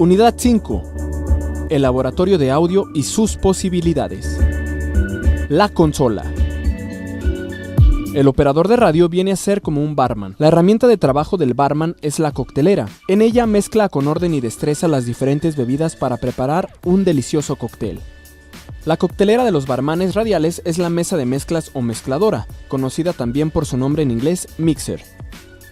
Unidad 5. El laboratorio de audio y sus posibilidades. La consola. El operador de radio viene a ser como un barman. La herramienta de trabajo del barman es la coctelera. En ella mezcla con orden y destreza las diferentes bebidas para preparar un delicioso cóctel. La coctelera de los barmanes radiales es la mesa de mezclas o mezcladora, conocida también por su nombre en inglés mixer.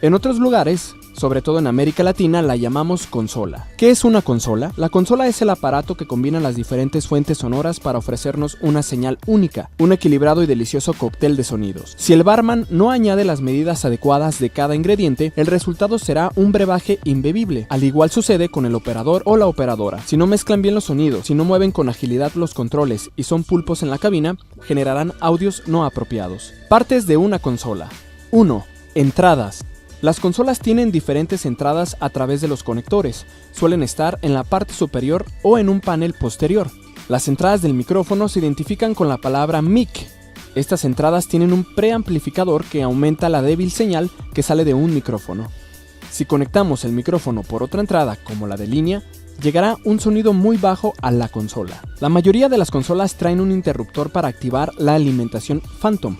En otros lugares, sobre todo en América Latina, la llamamos consola. ¿Qué es una consola? La consola es el aparato que combina las diferentes fuentes sonoras para ofrecernos una señal única, un equilibrado y delicioso cóctel de sonidos. Si el barman no añade las medidas adecuadas de cada ingrediente, el resultado será un brebaje imbebible. Al igual sucede con el operador o la operadora. Si no mezclan bien los sonidos, si no mueven con agilidad los controles y son pulpos en la cabina, generarán audios no apropiados. Partes de una consola. 1. Entradas. Las consolas tienen diferentes entradas a través de los conectores, suelen estar en la parte superior o en un panel posterior. Las entradas del micrófono se identifican con la palabra mic. Estas entradas tienen un preamplificador que aumenta la débil señal que sale de un micrófono. Si conectamos el micrófono por otra entrada, como la de línea, llegará un sonido muy bajo a la consola. La mayoría de las consolas traen un interruptor para activar la alimentación Phantom.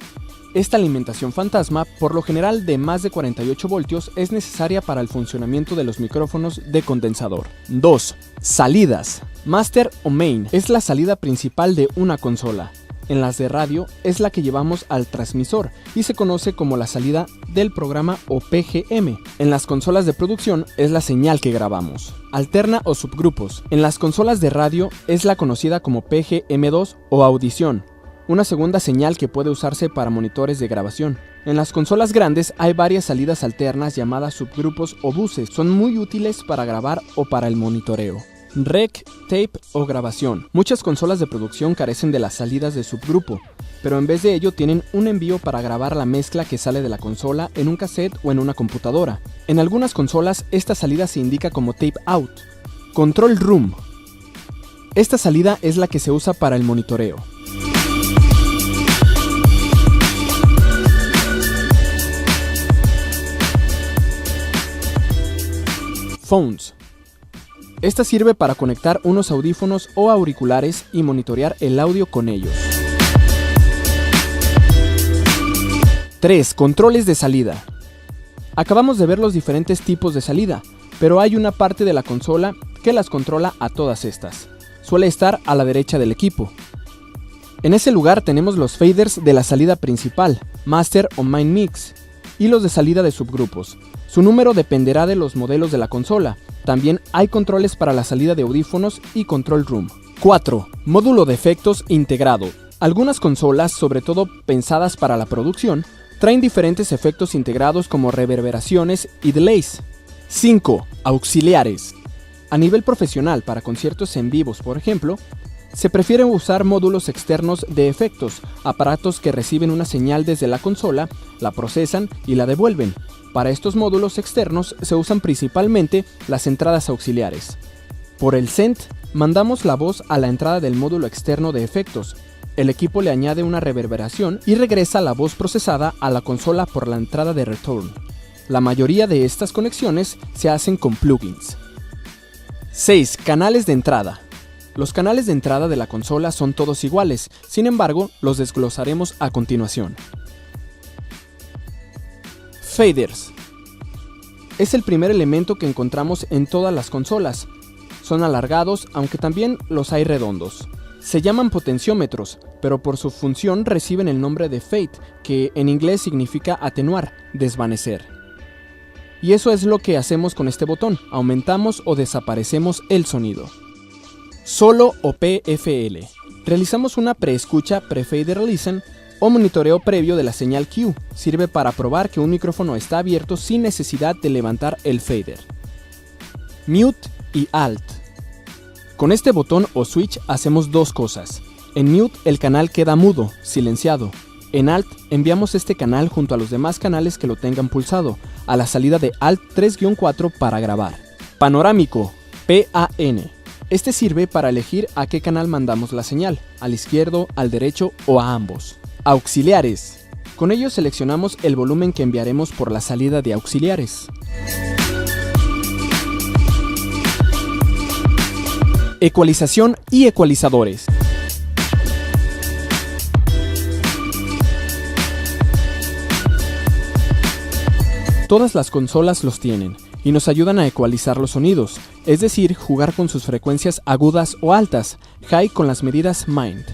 Esta alimentación fantasma, por lo general de más de 48 voltios, es necesaria para el funcionamiento de los micrófonos de condensador. 2. Salidas. Master o main es la salida principal de una consola. En las de radio es la que llevamos al transmisor y se conoce como la salida del programa o PGM. En las consolas de producción es la señal que grabamos. Alterna o subgrupos. En las consolas de radio es la conocida como PGM2 o audición, una segunda señal que puede usarse para monitores de grabación. En las consolas grandes hay varias salidas alternas llamadas subgrupos o buses. Son muy útiles para grabar o para el monitoreo. Rec, tape o grabación. Muchas consolas de producción carecen de las salidas de subgrupo, pero en vez de ello tienen un envío para grabar la mezcla que sale de la consola en un cassette o en una computadora. En algunas consolas esta salida se indica como tape out. Control room. Esta salida es la que se usa para el monitoreo. Phones. Esta sirve para conectar unos audífonos o auriculares y monitorear el audio con ellos. 3. Controles de salida. Acabamos de ver los diferentes tipos de salida, pero hay una parte de la consola que las controla a todas estas. Suele estar a la derecha del equipo. En ese lugar tenemos los faders de la salida principal, master o main mix, y los de salida de subgrupos. Su número dependerá de los modelos de la consola. También hay controles para la salida de audífonos y control room. 4. Módulo de efectos integrado. Algunas consolas, sobre todo pensadas para la producción, traen diferentes efectos integrados como reverberaciones y delays. 5. Auxiliares. A nivel profesional, para conciertos en vivos, por ejemplo, se prefiere usar módulos externos de efectos, aparatos que reciben una señal desde la consola, la procesan y la devuelven. Para estos módulos externos se usan principalmente las entradas auxiliares. Por el send, mandamos la voz a la entrada del módulo externo de efectos. El equipo le añade una reverberación y regresa la voz procesada a la consola por la entrada de return. La mayoría de estas conexiones se hacen con plugins. 6. Canales de entrada. Los canales de entrada de la consola son todos iguales, sin embargo, los desglosaremos a continuación. Faders. Es el primer elemento que encontramos en todas las consolas. Son alargados, aunque también los hay redondos. Se llaman potenciómetros, pero por su función reciben el nombre de fade, que en inglés significa atenuar, desvanecer. Y eso es lo que hacemos con este botón, aumentamos o desaparecemos el sonido. Solo o PFL. Realizamos una preescucha, pre-fader listen, o monitoreo previo de la señal Q. Sirve para probar que un micrófono está abierto sin necesidad de levantar el fader. Mute y Alt. Con este botón o switch hacemos dos cosas. En Mute el canal queda mudo, silenciado. En Alt enviamos este canal junto a los demás canales que lo tengan pulsado, a la salida de Alt 3-4 para grabar. Panorámico, PAN. Este sirve para elegir a qué canal mandamos la señal, al izquierdo, al derecho o a ambos. Auxiliares. Con ellos seleccionamos el volumen que enviaremos por la salida de auxiliares. ecualización y ecualizadores. Todas las consolas los tienen y nos ayudan a ecualizar los sonidos, es decir, jugar con sus frecuencias agudas o altas, high con las medidas Mind.